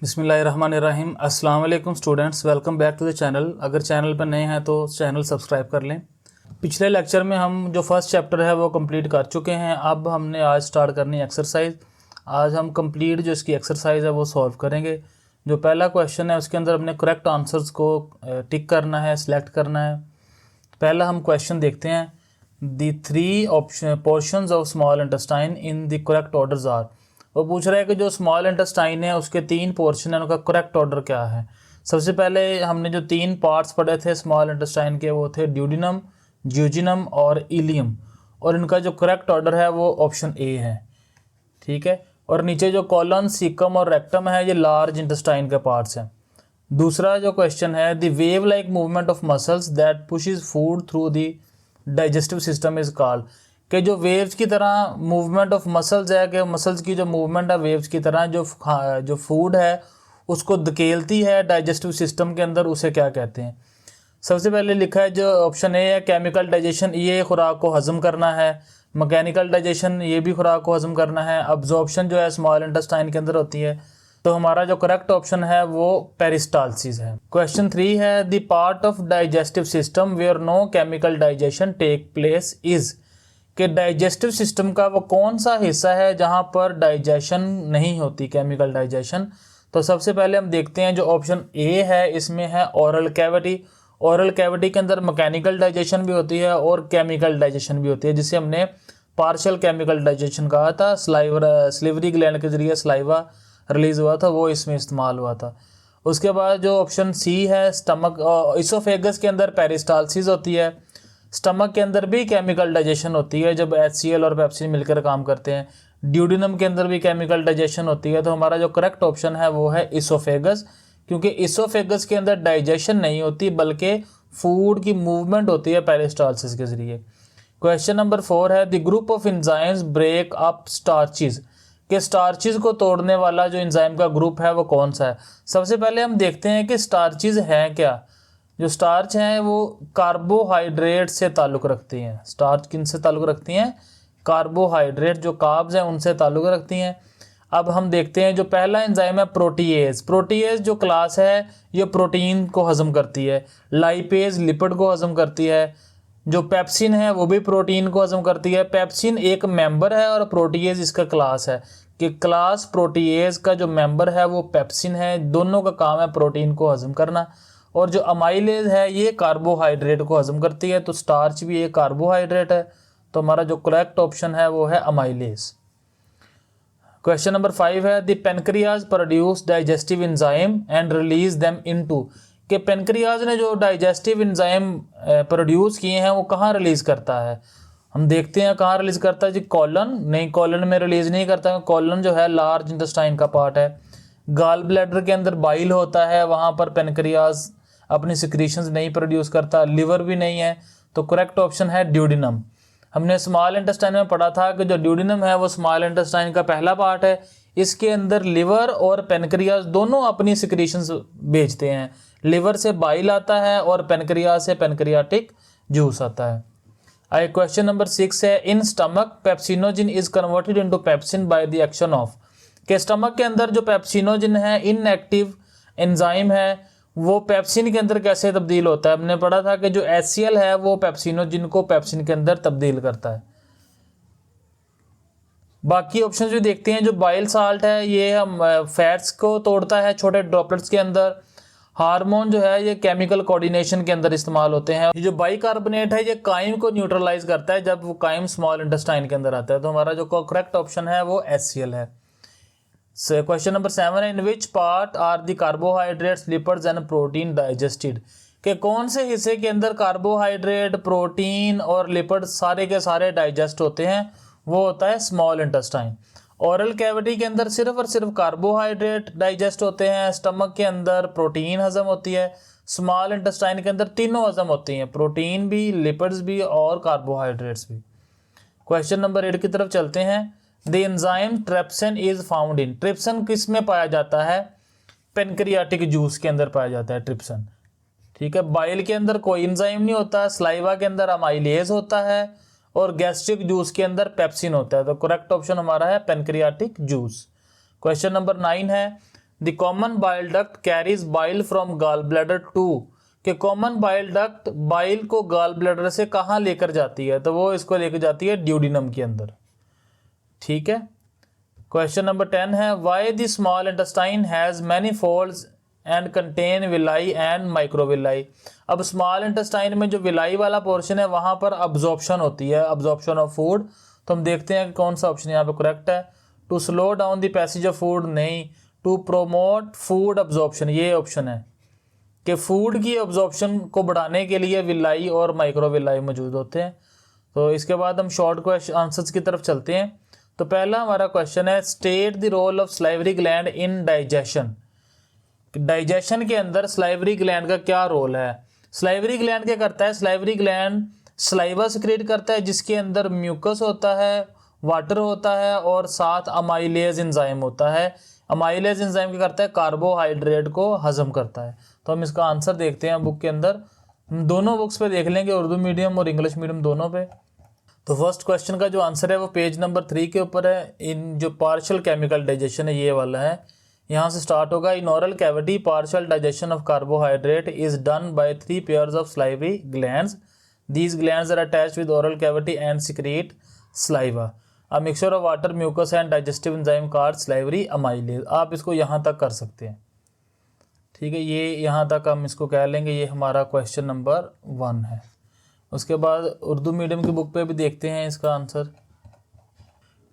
बिस्मिल्लाहिर्रहमानिर्रहीम। अस्सलाम वालेकुम students, welcome back to the channel. अगर चैनल पर नए हैं तो चैनल सब्सक्राइब कर लें। पिछले लेक्चर में हम जो फर्स्ट चैप्टर है वो कंप्लीट कर चुके हैं। अब हमने आज स्टार्ट करनी है एक्सरसाइज। आज हम कंप्लीट जो इसकी एक्सरसाइज है वो सॉल्व करेंगे। जो पहला क्वेश्चन है उसके अंदर हमने करेक्ट आंसर्स को टिक करना है, सिलेक्ट करना है। पहला हम क्वेश्चन देखते हैं। The three option portions of small intestine in the correct orders are. वो पूछ रहा है कि जो स्मॉल इंटेस्टाइन है उसके तीन पोर्शन है, उनका करेक्ट ऑर्डर क्या है। सबसे पहले हमने जो तीन पार्ट्स पढ़े थे स्मॉल इंटेस्टाइन के वो थे ड्यूडिनम, ज्यूजिनम और इलियम, और इनका जो करेक्ट ऑर्डर है वो ऑप्शन ए है। ठीक है। और नीचे जो कॉलन, सीकम और रेक्टम है ये लार्ज इंटेस्टाइन के पार्ट्स हैं। दूसरा जो क्वेश्चन है, the wave like movement of muscles that pushes food through the digestive system is called. कि जो वेव्स की तरह मूवमेंट ऑफ मसल्स है, कि मसल्स की जो मूवमेंट है वेव्स की तरह जो फूड है उसको धकेलती है डाइजेस्टिव सिस्टम के अंदर, उसे क्या कहते हैं। सबसे पहले लिखा है जो ऑप्शन ए है केमिकल डाइजेशन, ये खुराक को हजम करना है। मैकेनिकल डाइजेशन, ये भी खुराक को हजम करना है। अब्जॉर्प्शन जो है स्मॉल इंटेस्टाइन के अंदर होती है। तो हमारा जो करेक्ट ऑप्शन है वो पेरिस्टालसिस है। क्वेश्चन 3 है the part of digestive system where no chemical digestion take place is. कि डाइजेस्टिव सिस्टम का वो कौन सा हिस्सा है जहाँ पर डाइजेशन नहीं होती, केमिकल डाइजेशन। तो सबसे पहले हम देखते हैं जो ऑप्शन ए है, इसमें है ओरल कैविटी। ओरल कैविटी के अंदर मैकेनिकल डाइजेशन भी होती है और केमिकल डाइजेशन भी होती है, जिसे हमने पार्शियल केमिकल डाइजेशन कहा था। स्लिवरी ग्लैंड के जरिए स्लाइवा रिलीज हुआ था, वो इसमें इस्तेमाल हुआ था। उसके बाद जो ऑप्शन सी है स्टमक, इसोफेगस के अंदर पेरिस्टालसिस होती है। स्टमक के अंदर भी केमिकल डाइजेशन होती है जब HCl और पेप्सिन मिलकर काम करते हैं। ड्यूडिनम के अंदर भी केमिकल डाइजेशन होती है। तो हमारा जो करेक्ट ऑप्शन है वो है इसोफेगस, क्योंकि इसोफेगस के अंदर डाइजेशन नहीं होती बल्कि फूड की मूवमेंट होती है पेरिस्टालसिस के जरिए। क्वेश्चन नंबर 4 है the group of enzymes break up starches. कि स्टार्चेस को तोड़ने वाला जो एंजाइम का ग्रुप है वो कौन सा है। सबसे पहले हम देखते हैं कि स्टार्चेस हैं क्या। जो स्टार्च हैं वो कार्बोहाइड्रेट से ताल्लुक़ रखती हैं। स्टार्च किन से ताल्लुक़ रखती हैं? कार्बोहाइड्रेट, जो कार्ब्स हैं उनसे ताल्लुक़ रखती हैं। अब हम देखते हैं जो पहला एंजाइम है प्रोटीएज। प्रोटीएज जो क्लास है ये प्रोटीन को हजम करती है। लाइपेज लिपिड को हजम करती है। जो पेप्सिन है वो भी प्रोटीन को हजम करती है। पेप्सिन एक मेंबर है और प्रोटीएज इसका क्लास है। कि क्लास प्रोटीएज का जो मेंबर है वो पेप्सिन है। दोनों का काम है प्रोटीन को हजम करना। और जो अमाइलेज है ये कार्बोहाइड्रेट को हजम करती है। तो स्टार्च भी एक कार्बोहाइड्रेट है। तो हमारा जो करेक्ट ऑप्शन है वो है अमाइलेज। क्वेश्चन नंबर 5 है the pancreas produce digestive enzyme and release them into. कि पेनक्रियाज ने जो डाइजेस्टिव एंजाइम प्रोड्यूस किए हैं वो कहाँ रिलीज करता है। हम देखते हैं कहाँ रिलीज करता है जी। कॉलन नहीं, कॉलन में रिलीज नहीं करता। कॉलन जो है लार्ज इंटेस्टाइन का पार्ट है। गाल ब्लैडर के अंदर बाइल होता है, वहाँ पर पेनक्रियाज अपनी सिक्रीशंस नहीं प्रोड्यूस करता। लिवर भी नहीं है। तो करेक्ट ऑप्शन है ड्यूडिनम। हमने स्मॉल इंटेस्टाइन में पढ़ा था कि जो ड्यूडिनम है वो स्मॉल इंटेस्टाइन का पहला पार्ट है। इसके अंदर लिवर और पेनक्रियाज दोनों अपनी सिक्रीशंस भेजते हैं। लिवर से बाइल आता है और पेनक्रियाज से पेनक्रियाटिक जूस आता है। आई क्वेश्चन नंबर 6 है in stomach pepsinogen is converted into pepsin by the action of. के स्टमक के अंदर जो पेप्सिनोजिन है इनएक्टिव एंजाइम है वो पेप्सिन के अंदर कैसे तब्दील होता है। हमने पढ़ा था कि जो HCl है वो पेप्सिनोजिन को पेप्सिन के अंदर तब्दील करता है। बाकी ऑप्शन जो देखते हैं, जो बाइल साल्ट है ये हम फैट्स को तोड़ता है छोटे ड्रॉपलेट्स के अंदर। हार्मोन जो है ये केमिकल कोऑर्डिनेशन के अंदर इस्तेमाल होते हैं। ये जो बाइकार्बोनेट है ये काइम को न्यूट्रलाइज करता है जब वो काइम स्मॉल इंटेस्टाइन के अंदर आता है। तो हमारा जो करेक्ट ऑप्शन है वो HCl है। क्वेश्चन नंबर 7 है in which part are the carbohydrates lipids and protein digested. के कौन से हिस्से के अंदर कार्बोहाइड्रेट, प्रोटीन और लिपिड सारे के सारे डाइजेस्ट होते हैं। वो होता है स्मॉल इंटेस्टाइन। ओरल कैविटी के अंदर सिर्फ और सिर्फ कार्बोहाइड्रेट डाइजेस्ट होते हैं। स्टमक के अंदर प्रोटीन हजम होती है। स्मॉल इंटेस्टाइन के अंदर तीनों हजम होती हैं, प्रोटीन भी, लिपिड्स भी और कार्बोहाइड्रेट्स भी। क्वेश्चन नंबर 8 की तरफ चलते हैं। The enzyme trypsin is found in. Trypsin किस में पाया जाता है? पेनक्रियाटिक जूस के अंदर पाया जाता है ट्रिप्सिन। ठीक है। बाइल के अंदर कोई एंजाइम नहीं होता। स्लाइवा के अंदर अमाइलेज होता है और गैस्ट्रिक जूस के अंदर पेप्सिन होता है। तो करेक्ट ऑप्शन हमारा है पेनक्रियाटिक जूस। क्वेश्चन नंबर 9 है the common bile duct carries bile from gall bladder to, कि कॉमन बाइल डक्ट बाइल को गॉल ब्लैडर से कहाँ लेकर जाती है, तो वो इसको लेकर जाती है ड्यूडिनम के अंदर। ठीक है। क्वेश्चन नंबर 10 है why the small intestine has many folds and contain villi and microvilli. अब स्मॉल इंटेस्टाइन में जो विलाई वाला पोर्शन है वहां पर अब्जॉर्प्शन होती है, अब्जॉर्प्शन ऑफ फूड। तो हम देखते हैं कि कौन सा ऑप्शन यहाँ पे करेक्ट है। To slow down the passage of food नहीं, टू प्रोमोट फूड अब्जॉर्प्शन ये ऑप्शन है कि फूड की अब्जॉर्प्शन को बढ़ाने के लिए विलाई और माइक्रोविलाई मौजूद होते हैं। तो इसके बाद हम शॉर्ट क्वेश्चन आंसर्स की तरफ चलते हैं। तो पहला हमारा क्वेश्चन है state the role of salivary gland in digestion. Digestion के अंदर सलाइवरी ग्लैंड का क्या रोल है। सलाइवरी ग्लैंड क्या करता है, सलाइवरी ग्लैंड सलाइवा सिक्रेट करता है जिसके अंदर म्यूकस होता है, वाटर होता है और साथ अमाइलेज एंजाइम होता है। अमाइलेज एंजाइम क्या करता है, कार्बोहाइड्रेट को हजम करता है। तो हम इसका आंसर देखते हैं बुक के अंदर, दोनों बुक्स पे देख लेंगे, उर्दू मीडियम और इंग्लिश मीडियम दोनों पे। तो फर्स्ट क्वेश्चन का जो आंसर है वो पेज नंबर 3 के ऊपर है। इन जो पार्शियल केमिकल डाइजेशन है ये वाला है, यहाँ से स्टार्ट होगा। In oral cavity partial digestion of carbohydrate is done by 3 pairs of salivary glands. These glands are attached with oral cavity and secrete saliva. A mixture of water mucus and digestive enzyme called salivary amylase. आप इसको यहाँ तक कर सकते हैं। ठीक है, ये यहाँ तक हम इसको कह लेंगे, ये हमारा क्वेश्चन नंबर 1 है। उसके बाद उर्दू मीडियम की बुक पे भी देखते हैं इसका आंसर।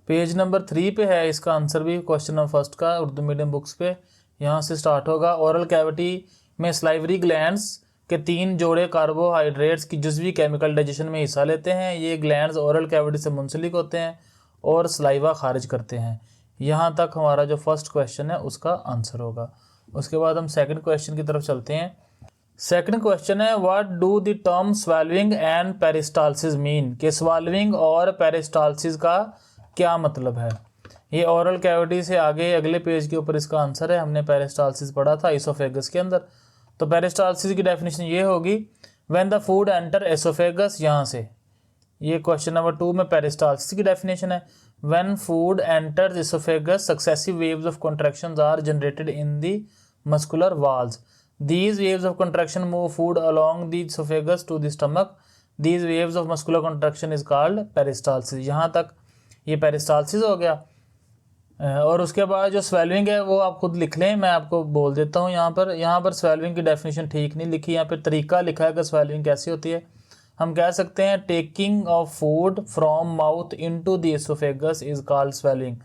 पेज नंबर 3 पे है इसका आंसर भी, क्वेश्चन नंबर फर्स्ट का उर्दू मीडियम बुक्स पे। यहाँ से स्टार्ट होगा। ओरल कैविटी में सलाइवरी ग्लैंड्स के 3 जोड़े कार्बोहाइड्रेट्स की जुज़वी केमिकल डाइजेशन में हिस्सा लेते हैं। ये ग्लैंड्स ओरल कैविटी से मुंसलिक होते हैं और सलाइवा खारिज करते हैं। यहाँ तक हमारा जो फर्स्ट क्वेश्चन है उसका आंसर होगा। उसके बाद हम सेकंड क्वेश्चन की तरफ चलते हैं। सेकंड क्वेश्चन है what do the term स्वेलविंग and peristalsis mean, कि स्वेलविंग और पेरिस्टालसिस का क्या मतलब है। ये ओरल कैविटी से आगे अगले पेज के ऊपर इसका आंसर है। हमने पेरिस्टालसिस पढ़ा था इसोफेगस के अंदर। तो पेरिस्टालसिस की डेफिनेशन ये होगी when the food enter oesophagus. यहाँ से ये क्वेश्चन नंबर 2 में पेरिस्टालसिस की डेफिनेशन है when food enters oesophagus successive waves of contractions are generated in the muscular walls. These waves of contraction move food along the esophagus to the stomach. These waves of muscular contraction is called peristalsis. यहाँ तक ये peristalsis हो गया। और उसके बाद जो स्वेलविंग है वो आप खुद लिख लें, मैं आपको बोल देता हूँ। यहाँ पर स्वेलविंग की डेफिनेशन ठीक नहीं लिखी, यहाँ पर तरीका लिखा है कि स्वेलविंग कैसी होती है। हम कह सकते हैं taking of food from mouth into the oesophagus is called swelling,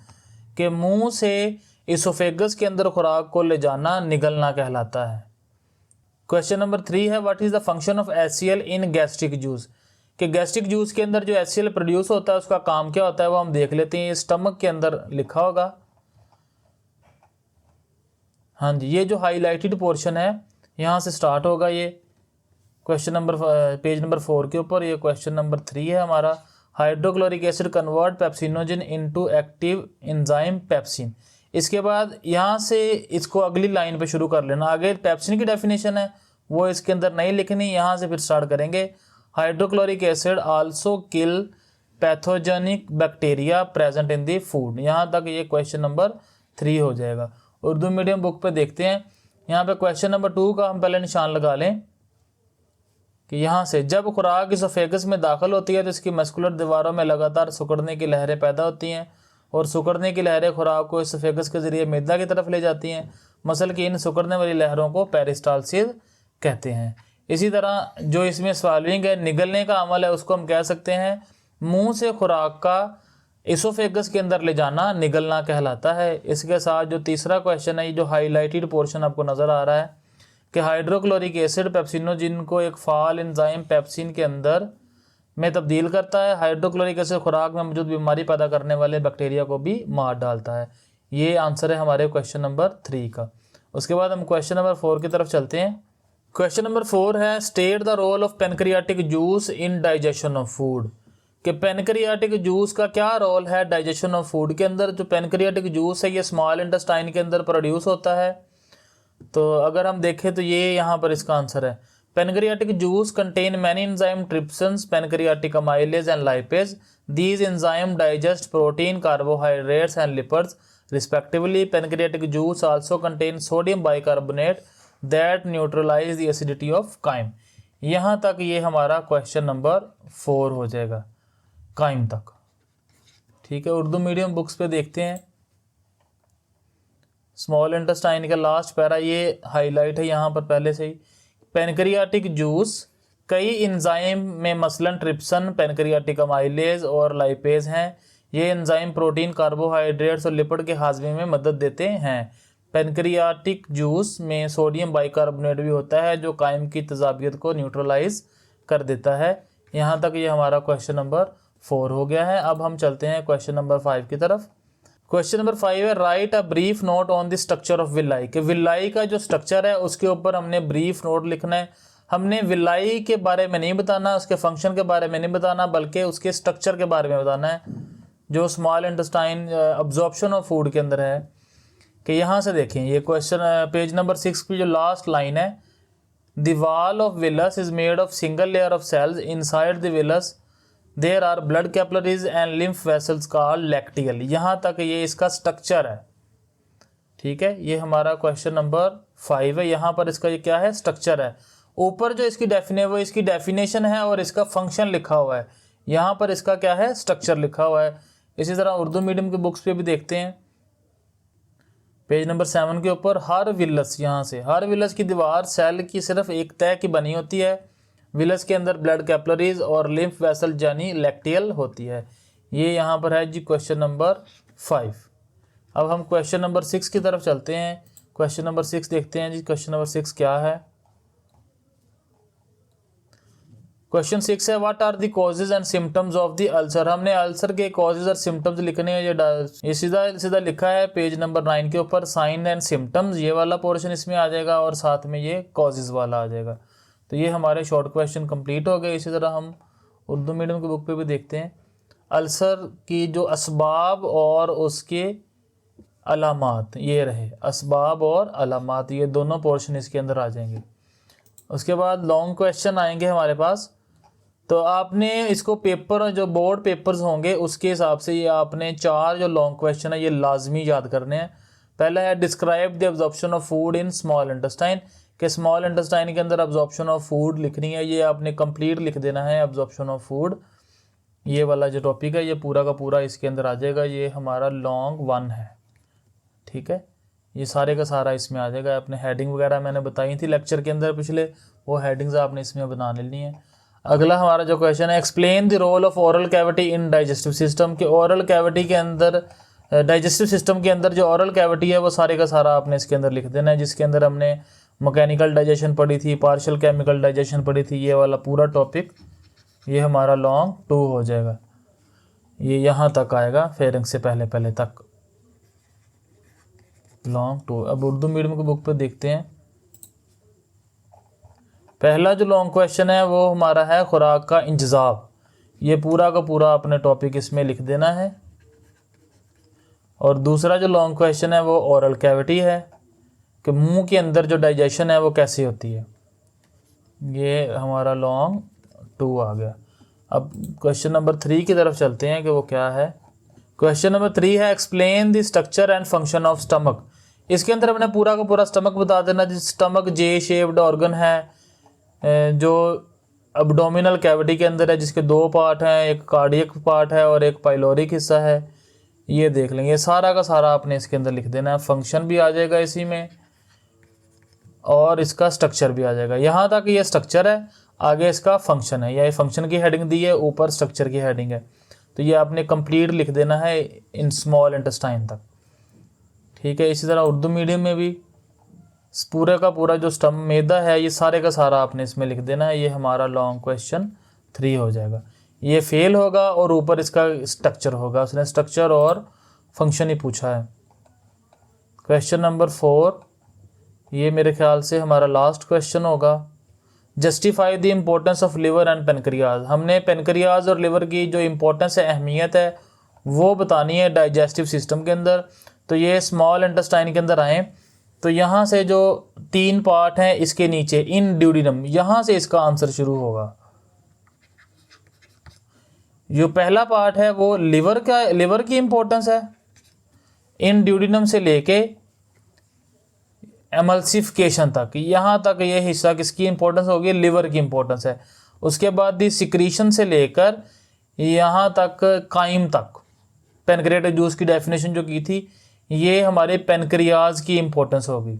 के मुंह से एसोफेगस के अंदर खुराक को ले जाना निगलना कहलाता है। क्वेश्चन नंबर 3 है what is the function of HCl in gastric juice, कि गैस्ट्रिक जूस के अंदर जो HCl प्रोड्यूस होता है उसका काम क्या होता है वो हम देख लेते हैं। ये स्टमक के अंदर लिखा होगा। हाँ जी, ये जो हाईलाइटेड पोर्शन है यहाँ से स्टार्ट होगा। ये क्वेश्चन नंबर पेज नंबर 4 के ऊपर ये क्वेश्चन नंबर 3 है हमारा। Hydrochloric acid convert pepsinogen into active enzyme pepsin. इसके बाद यहाँ से इसको अगली लाइन पे शुरू कर लेना। आगे पेप्सिन की डेफिनेशन है वो इसके अंदर नहीं लिखनी, यहाँ से फिर स्टार्ट करेंगे। Hydrochloric acid also kill pathogenic bacteria present in the food. यहाँ तक ये क्वेश्चन नंबर 3 हो जाएगा। उर्दू मीडियम बुक पे देखते हैं। यहाँ पे क्वेश्चन नंबर 2 का हम पहले निशान लगा लें कि यहाँ से जब खुराक इसोफेगस में दाखिल होती है तो इसकी मस्कुलर दीवारों में लगातार सिकुड़ने की लहरें पैदा होती हैं और सिकुड़ने की लहरें खुराक को इसोफेगस के जरिए मैदा की तरफ ले जाती हैं। मसल की इन सिकुड़ने वाली लहरों को पेरिस्टालसिस कहते हैं। इसी तरह जो इसमें स्वालविंग है, निगलने का अमल है, उसको हम कह सकते हैं मुंह से खुराक का इसोफेगस के अंदर ले जाना निगलना कहलाता है। इसके साथ जो तीसरा क्वेश्चन है, जो हाईलाइटेड पोर्शन आपको नज़र आ रहा है कि हाइड्रोक्लोरिक एसिड पेप्सिनोजिन को एक फाल एंजाइम पेप्सिन के अंदर में तब्दील करता है। हाइड्रोक्लोरिक एसिड खुराक में मौजूद बीमारी पैदा करने वाले बैक्टीरिया को भी मार डालता है। ये आंसर है हमारे क्वेश्चन नंबर 3 का। उसके बाद हम क्वेश्चन नंबर 4 की तरफ चलते हैं। क्वेश्चन नंबर 4 है state the role of pancreatic juice in digestion of food, कि पेनक्रियाटिक जूस का क्या रोल है डाइजेशन ऑफ फूड के अंदर। जो पेनक्रियाटिक जूस है ये स्मॉल इंटेस्टाइन के अंदर प्रोड्यूस होता है। तो अगर हम देखें तो ये यहाँ पर इसका आंसर है। Pancreatic juice contain many enzyme trypsins, pancreatic amylase and lipase. These enzymes digest protein, carbohydrates and lipids. respectively. Pancreatic juice also contains sodium bicarbonate that neutralize the acidity of chyme. यहाँ तक ये हमारा question number 4 हो जाएगा, crime तक। ठीक है, Urdu medium books पे देखते हैं। स्मॉल इंटेस्टाइन का लास्ट पैरा ये हाईलाइट है यहाँ पर पहले से ही। पेनक्रियाटिक जूस कई एंजाइम में मसलन ट्रिप्सन, पेनक्रियाटिक अमाइलेज और लाइपेज हैं। ये एंजाइम प्रोटीन, कार्बोहाइड्रेट्स और लिपिड के हाजमे में मदद देते हैं। पेनक्रियाटिक जूस में सोडियम बाइकार्बोनेट भी होता है जो कायम की तेजाबियत को न्यूट्रलाइज कर देता है। यहाँ तक ये हमारा क्वेश्चन नंबर 4 हो गया है। अब हम चलते हैं क्वेश्चन नंबर 5 की तरफ। क्वेश्चन नंबर 5 है right a brief note on the structure of villi. कि विलाई का जो स्ट्रक्चर है उसके ऊपर हमने ब्रीफ नोट लिखना है। हमने विलाई के बारे में नहीं बताना, उसके फंक्शन के बारे में नहीं बताना, बल्कि उसके स्ट्रक्चर के बारे में बताना है जो small intestine absorption of food के अंदर है। कि यहाँ से देखें ये क्वेश्चन पेज नंबर 6 की जो लास्ट लाइन है, the wall of villus is made of single layer of cells inside the villus there are blood capillaries and lymph vessels called lacteal. यहाँ तक ये इसका स्ट्रक्चर है। ठीक है, ये हमारा क्वेश्चन नंबर 5 है। यहाँ पर इसका ये क्या है, स्ट्रक्चर है। ऊपर जो इसकी वो इसकी डेफिनेशन है और इसका फंक्शन लिखा हुआ है। यहाँ पर इसका क्या है, स्ट्रक्चर लिखा हुआ है। इसी तरह उर्दू मीडियम की बुक्स पे भी देखते हैं, पेज नंबर 7 के ऊपर हर विलस, यहाँ से हर विलस की दीवार सेल की सिर्फ एक तह की बनी होती है। विलस के अंदर ब्लड कैपिलरीज और लिम्फ वेसल यानी लैक्टियल होती है। ये यहाँ पर है जी क्वेश्चन नंबर 5। अब हम क्वेश्चन नंबर 6 की तरफ चलते हैं। क्वेश्चन नंबर 6 देखते हैं जी। क्वेश्चन नंबर 6 क्या है? क्वेश्चन 6 है what are the causes and symptoms of the ulcer. हमने अल्सर के कॉजेज और सिम्टम्स लिखने हैं। ये सीधा सीधा लिखा है पेज नंबर 9 के ऊपर। साइन एंड सिम्टम्स ये वाला पोर्शन इसमें आ जाएगा और साथ में ये कॉजेज वाला आ जाएगा। तो ये हमारे शॉर्ट क्वेश्चन कंप्लीट हो गए। इसी तरह हम उर्दू मीडियम की बुक पे भी देखते हैं। अल्सर की जो असबाब और उसके अलामात, ये रहे असबाब और अलामात, ये दोनों पोर्शन इसके अंदर आ जाएंगे। उसके बाद लॉन्ग क्वेश्चन आएंगे हमारे पास। तो आपने इसको पेपर, जो बोर्ड पेपर्स होंगे उसके हिसाब से ये आपने 4 जो लॉन्ग क्वेश्चन है ये लाजमी याद करने हैं। पहला है describe the absorption of food in small intestine. कि स्मॉल इंटेस्टाइन के अंदर एब्जॉर्प्शन ऑफ फूड लिखनी है, ये आपने कंप्लीट लिख देना है। एब्जॉर्प्शन ऑफ फूड ये वाला जो टॉपिक है ये पूरा का पूरा इसके अंदर आ जाएगा। ये हमारा लॉन्ग 1 है। ठीक है, ये सारे का सारा इसमें आ जाएगा। अपने हेडिंग वगैरह मैंने बताई थी लेक्चर के अंदर पिछले, वो हेडिंग्स आपने इसमें बना लेनी है। अगला हमारा जो क्वेश्चन है explain the role of oral cavity in digestive system. के ओरल कैविटी के अंदर, डाइजेस्टिव सिस्टम के अंदर जो ओरल कैविटी है वो सारे का सारा आपने इसके अंदर लिख देना है। जिसके अंदर हमने मैकेनिकल डाइजेशन पढ़ी थी, पार्शियल केमिकल डाइजेशन पढ़ी थी, ये वाला पूरा टॉपिक ये हमारा लॉन्ग 2 हो जाएगा। ये यहाँ तक आएगा, फेरिंग्स से पहले पहले तक लॉन्ग 2। अब उर्दू मीडियम की बुक पे देखते हैं। पहला जो लॉन्ग क्वेश्चन है वो हमारा है खुराक का इंतज़ाब। ये पूरा का पूरा अपने टॉपिक इसमें लिख देना है। और दूसरा जो लॉन्ग क्वेश्चन है वो ओरल कैविटी है कि मुंह के अंदर जो डाइजेशन है वो कैसे होती है। ये हमारा लॉन्ग 2 आ गया। अब क्वेश्चन नंबर 3 की तरफ चलते हैं कि वो क्या है। क्वेश्चन नंबर 3 है explain the structure and function of stomach. इसके अंदर हमने पूरा का पूरा स्टमक बता देना। जिस स्टमक जे शेप्ड ऑर्गन है जो एब्डोमिनल कैविटी के अंदर है, जिसके 2 पार्ट हैं, एक कार्डियक पार्ट है और एक पाइलोरिक हिस्सा है। ये देख लेंगे, सारा का सारा आपने इसके अंदर लिख देना है। फंक्शन भी आ जाएगा इसी में और इसका स्ट्रक्चर भी आ जाएगा। यहाँ तक ये स्ट्रक्चर है, आगे इसका फंक्शन है। ये फंक्शन की हेडिंग दी है, ऊपर स्ट्रक्चर की हेडिंग है। तो ये आपने कंप्लीट लिख देना है इन स्मॉल इंटेस्टाइन तक। ठीक है, इसी तरह उर्दू मीडियम में भी पूरे का पूरा जो मैदा है ये सारे का सारा आपने इसमें लिख देना है। ये हमारा लॉन्ग क्वेश्चन 3 हो जाएगा। ये फेल होगा और ऊपर इसका स्ट्रक्चर होगा। उसने स्ट्रक्चर और फंक्शन ही पूछा है। क्वेश्चन नंबर 4 ये मेरे ख्याल से हमारा लास्ट क्वेश्चन होगा। Justify the importance of liver and pancreas. हमने पेनक्रियाज और लिवर की जो इम्पोर्टेंस है, अहमियत है, वो बतानी है डाइजेस्टिव सिस्टम के अंदर। तो ये स्मॉल इंटेस्टाइन के अंदर आए तो यहाँ से जो 3 पार्ट हैं इसके नीचे इन ड्यूडिनम, यहाँ से इसका आंसर शुरू होगा। जो पहला पार्ट है वो लिवर की इम्पोर्टेंस है। इन ड्यूडिनम से लेके एमल्सिफिकेशन तक, यहाँ तक ये हिस्सा किसकी इंपॉर्टेंस होगी, लिवर की इंपॉर्टेंस है। उसके बाद दी सिक्रीशन से लेकर यहाँ तक काइम तक, पेनक्रियाटिक जूस की डेफिनेशन जो की थी, ये हमारे पेनक्रियाज की इंपॉर्टेंस होगी।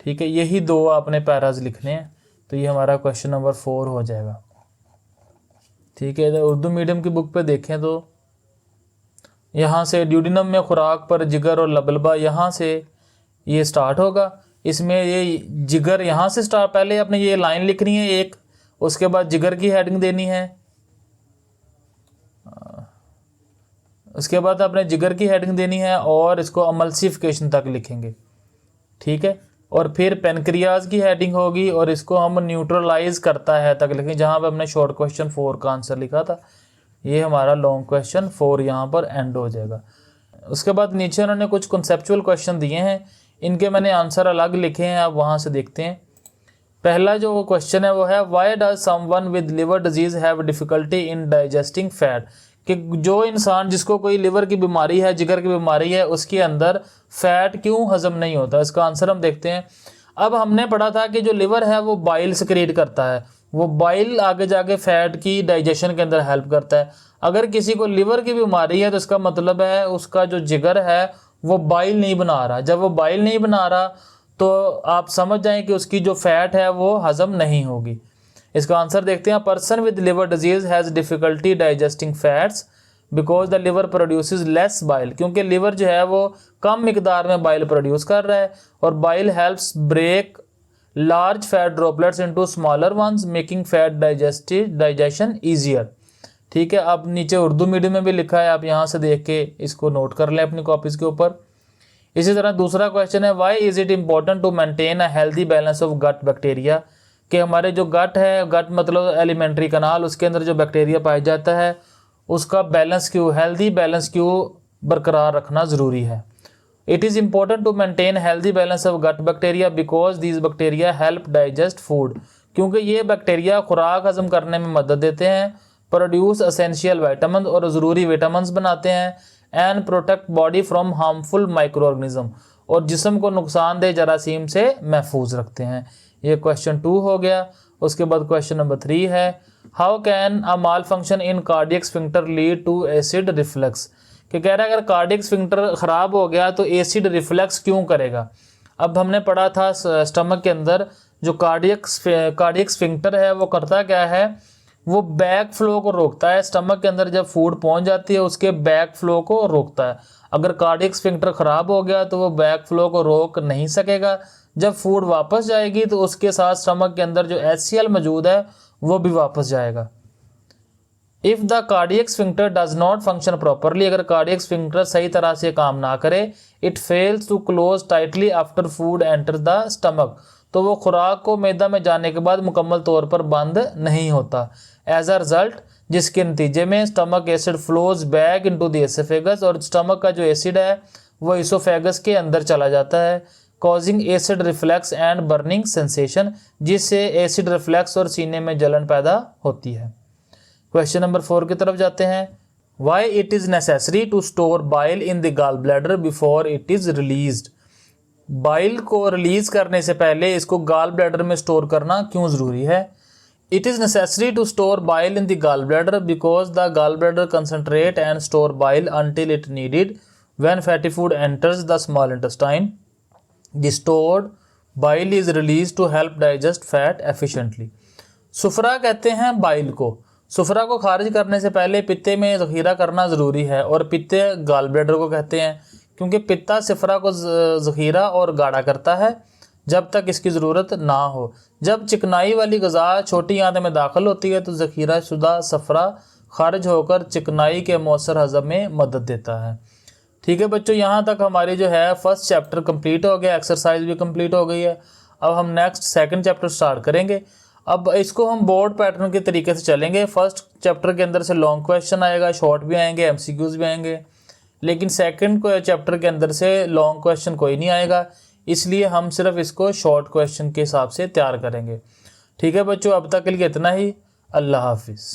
ठीक है, यही दो आपने पैराज लिखने हैं, तो ये हमारा क्वेश्चन नंबर 4 हो जाएगा। ठीक है, उर्दू मीडियम की बुक पे देखें तो यहाँ से ड्यूडिनम में खुराक पर जिगर और लबलबा, यहाँ से ये स्टार्ट होगा। इसमें ये जिगर यहाँ से स्टार्ट, पहले आपने ये लाइन लिखनी है एक, उसके बाद जिगर की हेडिंग देनी है, उसके बाद आपने जिगर की हेडिंग देनी है और इसको एमल्सिफिकेशन तक लिखेंगे। ठीक है, और फिर पेनक्रियाज की हेडिंग होगी और इसको हम न्यूट्रलाइज करता है तक लिखेंगे, जहाँ पे हमने शॉर्ट क्वेश्चन 4 का आंसर लिखा था। ये हमारा लॉन्ग क्वेश्चन 4 यहाँ पर एंड हो जाएगा। उसके बाद नीचे उन्होंने कुछ कॉन्सेप्चुअल क्वेश्चन दिए हैं, इनके मैंने आंसर अलग लिखे हैं, आप वहाँ से देखते हैं। पहला जो क्वेश्चन है वो है, why does someone with liver disease have difficulty in digesting fat, कि जो इंसान जिसको कोई लिवर की बीमारी है, जिगर की बीमारी है, उसके अंदर फैट क्यों हजम नहीं होता। इसका आंसर हम देखते हैं। अब हमने पढ़ा था कि जो लिवर है वो बाइल सिक्रेट करता है, वो बाइल आगे जाके फैट की डाइजेशन के अंदर हेल्प करता है। अगर किसी को लिवर की बीमारी है तो इसका मतलब है उसका जो जिगर है वो बाइल नहीं बना रहा। जब वो बाइल नहीं बना रहा तो आप समझ जाएं कि उसकी जो फैट है वो हजम नहीं होगी। इसका आंसर देखते हैं। Person with liver disease has difficulty digesting fats because the liver produces less bile, क्योंकि लिवर जो है वो कम मिकदार में बाइल प्रोड्यूस कर रहा है, और bile helps break large fat droplets into smaller ones making fat digestion easier. ठीक है, अब नीचे उर्दू मीडियम में भी लिखा है, आप यहाँ से देख के इसको नोट कर लें अपनी कॉपीज के ऊपर। इसी तरह दूसरा क्वेश्चन है, why is it important to maintain a healthy balance of gut bacteria, कि हमारे जो गट है, गट मतलब एलिमेंट्री कनाल, उसके अंदर जो बैक्टीरिया पाया जाता है उसका बैलेंस क्यों, हेल्दी बैलेंस क्यों बरकरार रखना ज़रूरी है। It is important to maintain healthy balance of gut bacteria because these bacteria help digest food, क्योंकि ये बैक्टीरिया खुराक हजम करने में मदद देते हैं, प्रोड्यूस एसेंशियल विटामिन और ज़रूरी विटामिन बनाते हैं, and protect body from harmful micro organism, और जिस्म को नुकसानदेह जरासीम से महफूज रखते हैं। ये क्वेश्चन 2 हो गया। उसके बाद क्वेश्चन नंबर 3 है, how can a malfunction in cardiac sphincter lead to acid reflux, कि कह रहा है अगर कार्डियक स्फिंक्टर खराब हो गया तो एसिड रिफ्लक्स क्यों करेगा। अब हमने पढ़ा था स्टमक के अंदर जो कार्डियक स्फिंक्टर है वो करता क्या है, वो बैक फ्लो को रोकता है। स्टमक के अंदर जब फूड पहुंच जाती है उसके बैक फ्लो को रोकता है। अगर कार्डियक स्फिंक्टर खराब हो गया तो वो बैक फ्लो को रोक नहीं सकेगा। जब फूड वापस जाएगी तो उसके साथ स्टमक के अंदर जो HCl मौजूद है वो भी वापस जाएगा। If the cardiac sphincter does not function properly, अगर कार्डियक स्फिंक्टर सही तरह से काम ना करे, it fails to close tightly after food enter the stomach, तो वो खुराक को मैदा में जाने के बाद मुकम्मल तौर पर बंद नहीं होता। एज अ रिजल्ट, जिसके नतीजे में stomach acid flows back into the oesophagus, और स्टमक का जो एसिड है वो इसोफेगस के अंदर चला जाता है, causing acid reflex and burning sensation, जिससे एसिड रिफ्लेक्स और सीने में जलन पैदा होती है। क्वेश्चन नंबर 4 की तरफ जाते हैं। Why it is necessary to store bile in the gall bladder before it is released, bile को रिलीज करने से पहले इसको गॉल ब्लैडर में स्टोर करना क्यों ज़रूरी है। It is necessary to store bile in the gall bladder because the gall bladder concentrate and store bile until it needed when fatty food enters the small intestine. The stored bile is released to help digest fat efficiently. सुफरा कहते हैं bile को। सुफरा को खारिज करने से पहले पित्ते में ज़ख़ीरा करना ज़रूरी है, और पित्ते गॉल ब्लैडर को कहते हैं क्योंकि पित्ता सफ़रा को ज़ख़ीरा और गाढ़ा करता है जब तक इसकी ज़रूरत ना हो। जब चिकनाई वाली ग़ज़ा छोटी आंत में दाखिल होती है तो ज़ख़ीरा शुदा सफ़रा खारिज होकर चिकनाई के मौसर हज़म में मदद देता है। ठीक है बच्चों, यहाँ तक हमारी जो है फर्स्ट चैप्टर कंप्लीट हो गया, एक्सरसाइज भी कंप्लीट हो गई है। अब हम नेक्स्ट सेकंड चैप्टर स्टार्ट करेंगे। अब इसको हम बोर्ड पैटर्न के तरीके से चलेंगे। फर्स्ट चैप्टर के अंदर से लॉन्ग क्वेश्चन आएगा, शॉर्ट भी आएंगे, MCQs भी आएंगे, लेकिन सेकंड चैप्टर के अंदर से लॉन्ग क्वेश्चन कोई नहीं आएगा, इसलिए हम सिर्फ इसको शॉर्ट क्वेश्चन के हिसाब से तैयार करेंगे। ठीक है बच्चों, अब तक के लिए इतना ही। अल्लाह हाफिज़।